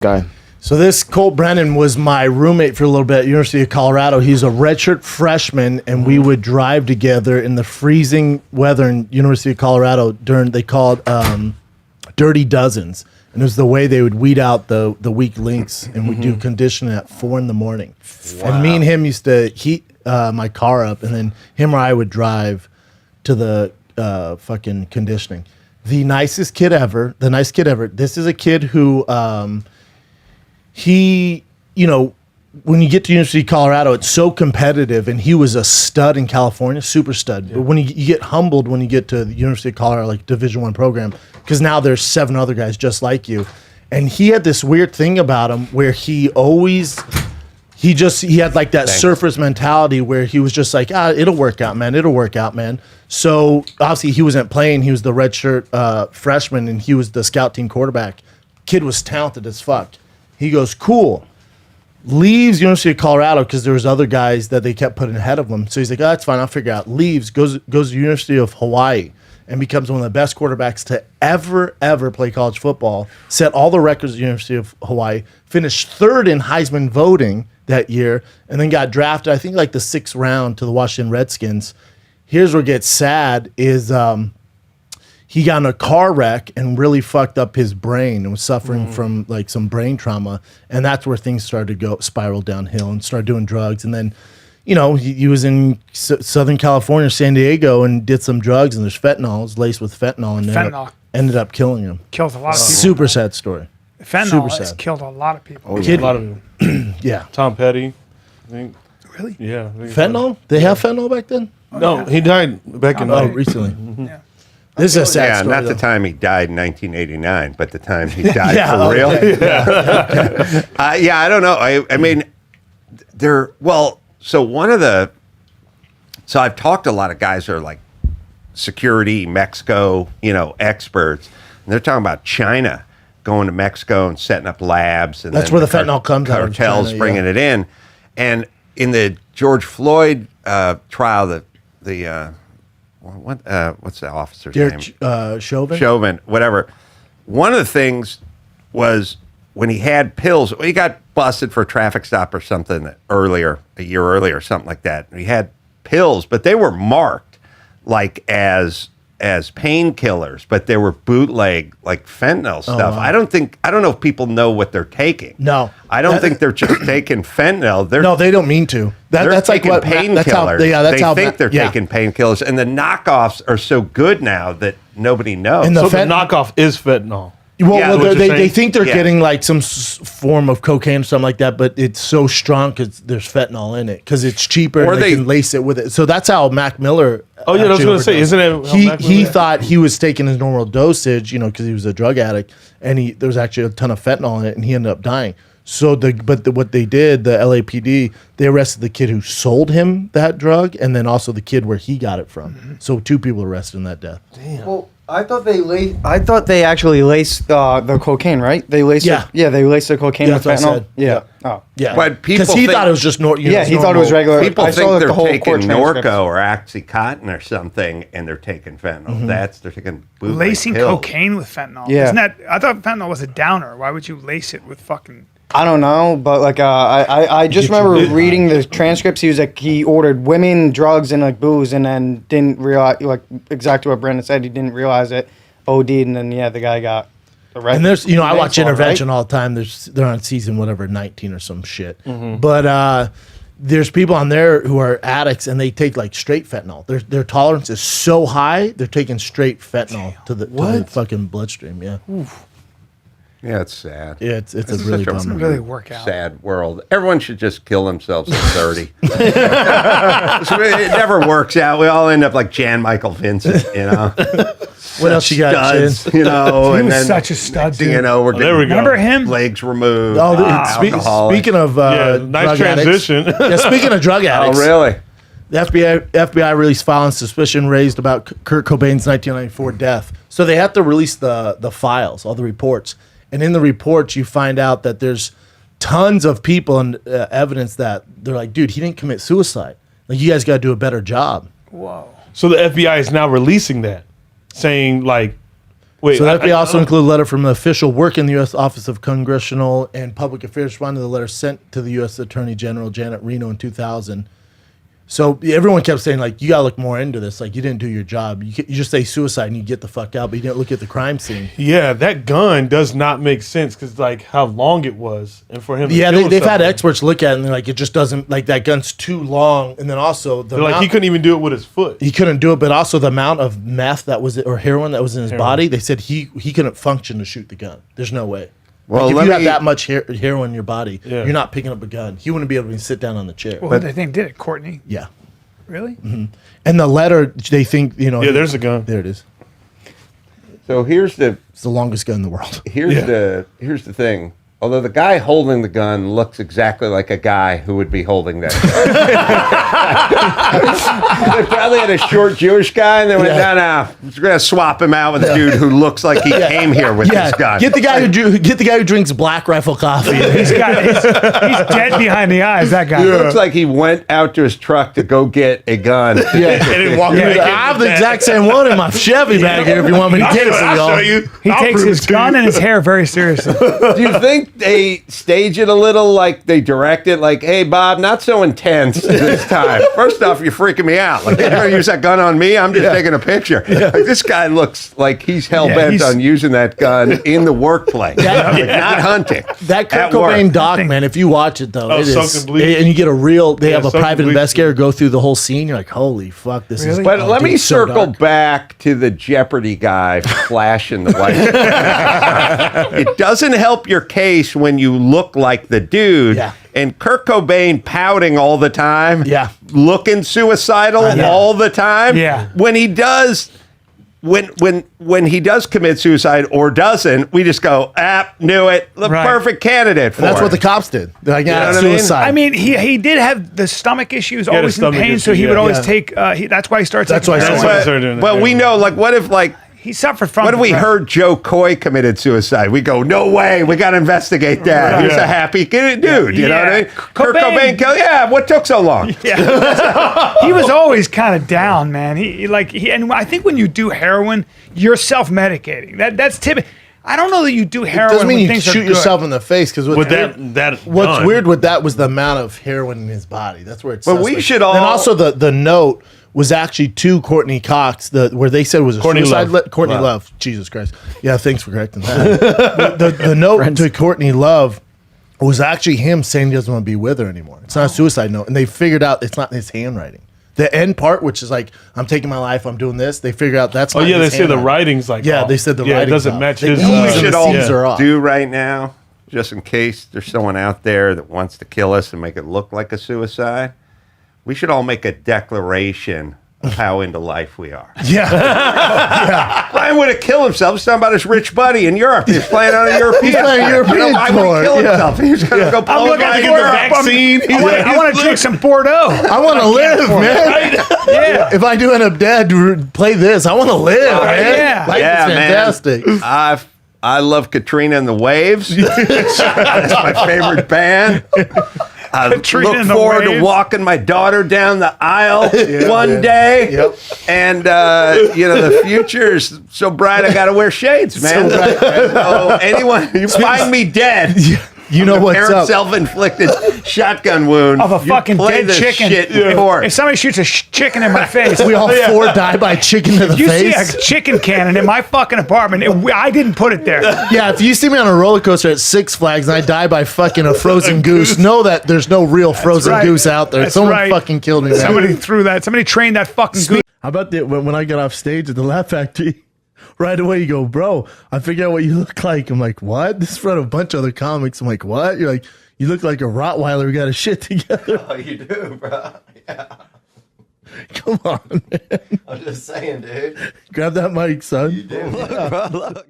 guy. So this Colt Brennan was my roommate for a little bit at University of Colorado. He's a redshirt freshman, and we would drive together in the freezing weather in University of Colorado during, they called dirty dozens. And it was the way they would weed out the weak links, and we'd do conditioning at 4 in the morning. Wow. And me and him used to heat my car up, and then him or I would drive to the fucking conditioning. The nicest kid ever, the nicest kid ever. This is a kid who... he, you know, when you get to University of Colorado, it's so competitive, and he was a stud in California, super stud. Yeah. But when you get humbled when you get to the University of Colorado, like Division I program, because now there's 7 other guys just like you, and he had this weird thing about him where he had like that surfer's mentality where he was just like, it'll work out, man. It'll work out, man. So obviously he wasn't playing. He was the redshirt freshman, and he was the scout team quarterback. Kid was talented as fuck. He goes, cool. Leaves University of Colorado because there was other guys that they kept putting ahead of him. So he's like, that's fine, I'll figure it out. Leaves, goes to University of Hawaii, and becomes one of the best quarterbacks to ever play college football. Set all the records at University of Hawaii. Finished 3rd in Heisman voting that year, and then got drafted, I think like the 6th round, to the Washington Redskins. Here's where it gets sad is he got in a car wreck and really fucked up his brain and was suffering from like some brain trauma. And that's where things started to spiral downhill, and started doing drugs. And then, you know, he was in Southern California, San Diego, and did some drugs, and there's fentanyl. It's laced with fentanyl, and ended up killing him. Kills a lot of people. Super sad story. Fentanyl has killed a lot of people. Oh, yeah. A lot of them. Yeah. Tom Petty, I think. Really? Yeah. Fentanyl? They have fentanyl back then? No, he died back in... recently. Yeah. This is a sad story. Not the time he died in 1989, but the time he died for real. I don't know. I mean, so I've talked to a lot of guys who are like security, Mexico, experts, and they're talking about China going to Mexico and setting up labs. And that's where the fentanyl comes out of. Cartels bringing it in. And in the George Floyd trial, what's the officer's name? Chauvin, whatever. One of the things was when he had pills, he got busted for a traffic stop or something a year earlier, something like that. He had pills, but they were marked like as painkillers, but they were bootleg like fentanyl stuff. Wow. I don't know if people know what they're taking. No. I don't think they're just taking fentanyl. No, they don't mean to. They're taking like painkillers. They think they're taking painkillers, and the knockoffs are so good now that nobody knows. And the knockoff is fentanyl. Well, they think they're getting like some form of cocaine or something like that, but it's so strong because there's fentanyl in it because it's cheaper, or they can lace it with it. So that's how Mac Miller. Oh yeah, I was going to say, isn't it? He thought he was taking his normal dosage, because he was a drug addict, and there was actually a ton of fentanyl in it, and he ended up dying. So what they did, the LAPD, they arrested the kid who sold him that drug, and then also the kid where he got it from. Mm-hmm. So 2 people arrested in that death. Damn. Well, I thought they actually laced the cocaine, right? They laced they laced the cocaine with fentanyl. Yeah. Oh. Yeah. But people because he thought it was just he thought it was regular. People I think saw, they're the whole taking transcript. Norco or Oxycontin or something, and they're taking fentanyl. Mm-hmm. They're taking bootleg lacing pills. cocaine with fentanyl. Yeah. Isn't that? I thought fentanyl was a downer. Why would you lace it with fucking? I don't know, but like I just remember reading the transcripts. He was like he ordered women, drugs, and like booze, and then didn't realize like exactly what Brandon said. He didn't realize it. OD'd, and then the guy got arrested. And there's I watch Intervention all the time. They're on season 19 or some shit. Mm-hmm. But there's people on there who are addicts, and they take like straight fentanyl. Their tolerance is so high, they're taking straight fentanyl to the fucking bloodstream. Yeah. Oof. Yeah, it's sad. Yeah, it's a really bummer. Doesn't really work out. Sad world. Everyone should just kill themselves at 30. It never works out. We all end up like Jan Michael Vincent, What else you got, Studs, He and was then such a stud, dude. we're there we getting go. Remember him? legs removed. Speaking of nice drug transition. addicts, speaking of drug addicts. Oh, really? The FBI released filing suspicion raised about Kurt Cobain's 1994 death. So they have to release the files, all the reports. And in the reports, you find out that there's tons of people and evidence that they're like, dude, he didn't commit suicide. Like, you guys got to do a better job. Whoa. So the FBI is now releasing that, saying like Wait, So that I also don't- include a letter from the official working the U.S. Office of Congressional and Public Affairs responding to the letter sent to the U.S. Attorney General Janet Reno in 2000. So everyone kept saying, like, you got to look more into this. Like, you didn't do your job. You just say suicide and you get the fuck out, but you didn't look at the crime scene. Yeah, that gun does not make sense because like how long it was, and for him. Yeah, to kill they've had someone, experts look at it and they're like, it just doesn't, like, that gun's too long. And then also, they're like he couldn't even do it with his foot. he couldn't do it, but also the amount of meth that was, or heroin that was in his body, they said he couldn't function to shoot the gun. There's no way. Well, Like, if let you have me- that much heroin in your body, Yeah. you're not picking up a gun. He wouldn't be able to sit down on the chair. Well, who do they think did it? Courtney? Yeah. Really? And the letter, they think, you know. Yeah, there's a gun. There it is. So here's the It's the longest gun in the world. here's the thing. Although the guy holding the gun looks exactly like a guy who would be holding that gun. They probably had a short Jewish guy, and they went, no, we're going to swap him out with a dude who looks like he came here with Yeah, this gun. get the guy who drinks Black Rifle coffee. He's dead behind the eyes, that guy. He looks like he went out to his truck to go get a gun. Yeah. And then walk I back in have with the that. exact same one in my Chevy back here if you want me to get it for I'll y'all. show you. He I'll takes prove his it to gun you. and his hair very seriously. Do you think they stage it a little like they direct it? Like, hey, Bob, not so intense this time. First off, you're freaking me out. Like, you're going to use that gun on me? I'm just taking a picture. Like, this guy looks like he's hell-bent he's- on using that gun in the workplace, like, not hunting. That Kurt At work. Cobain doc, man, if you watch it though, Oh, it Sunk is, and Bleed? and you get a real, they Yeah, have a Sunk and private Bleed. investigator go through the whole scene. You're like, holy fuck, this is. Really? But oh, let dude, me it's so circle dark. back to the Jeopardy guy flashing the white. It doesn't help your case when you look like the dude. Yeah. And Kurt Cobain pouting all the time. Yeah. Looking suicidal know. all the time. Yeah. When he does. When he does commit suicide or doesn't, we just go, knew it. The Right. perfect candidate for And that's it. what the cops did. They're like, yeah, know it's what I mean? suicide. I mean, he did have the stomach issues, had a always in stomach pain, so issue, he would yeah. always Yeah. take. That's why he starts. That's why I taking said- heroin. Started doing that, But yeah. we know, like, what if, like, He suffered from. what if we depression. heard Joe Coy committed suicide? We go, no way. We got to investigate that. Right. He's a happy dude. You know what I mean? Yeah. Kurt Cobain- Cobain killed. Yeah. What took so long? Yeah. He was always kind of down, man. And I think when you do heroin, you're self-medicating. That's typical. I don't know that you do heroin doesn't mean when you things are shoot good. yourself in the face because With that what's gun. weird with that was the amount of heroin in his body. That's where it's. But we should all- And also the note was actually to Courtney Cox, where they said it was a Courtney suicide. Love. Courtney Love. Jesus Christ. Yeah, thanks for correcting that. the note to Courtney Love was actually him saying he doesn't want to be with her anymore. It's not a suicide note, and they figured out it's not his handwriting. The end part, which is like, I'm taking my life, I'm doing this. They figured out that's. Oh not yeah, they his say the handwriting. writing's like. Yeah, off. they said the yeah, writing's it doesn't off. match They his. E's We and should the all C's are off. do right now, just in case there's someone out there that wants to kill us and make it look like a suicide. We should all make a declaration of how into life we are. Yeah. Brian would have killed himself. He's talking about his rich buddy in Europe. He's playing on a European. playing tour. European Why would tour, he kill yeah. himself? He's going to go I'm blow looking right for into a vaccine. I want to drink some Bordeaux. I want to live, man. Yeah. If I do end up dead, play this. I want to live, man. yeah. Life Yeah, is man. fantastic. I love Katrina and the Waves. That's my favorite band. I Katrina look and the forward to Waves. walking my daughter down the aisle one man. day. Yep. And, the future is so bright, I got to wear shades, man. So anyone, you find me dead. You know what's Parent up. self-inflicted shotgun wound Of a you fucking play dead this chicken. shit in If court. somebody shoots a chicken in my face, We all four die by chicken to the you see face. a chicken cannon in my fucking apartment. I didn't put it there. Yeah, if you see me on a roller coaster at Six Flags and I die by fucking a frozen goose, know that there's no real frozen right. goose out there. That's Someone right. fucking killed me, man. Somebody threw that. Somebody trained that fucking goose. How about when I got off stage at the Laugh Factory? Right away, you go, bro, I figured out what you look like. I'm like, what? This is in front of a bunch of other comics. I'm like, what? You're like, you look like a Rottweiler who got his shit together. Oh, you do, bro. Yeah. Come on, man. I'm just saying, dude. Grab that mic, son. Look, bro, look.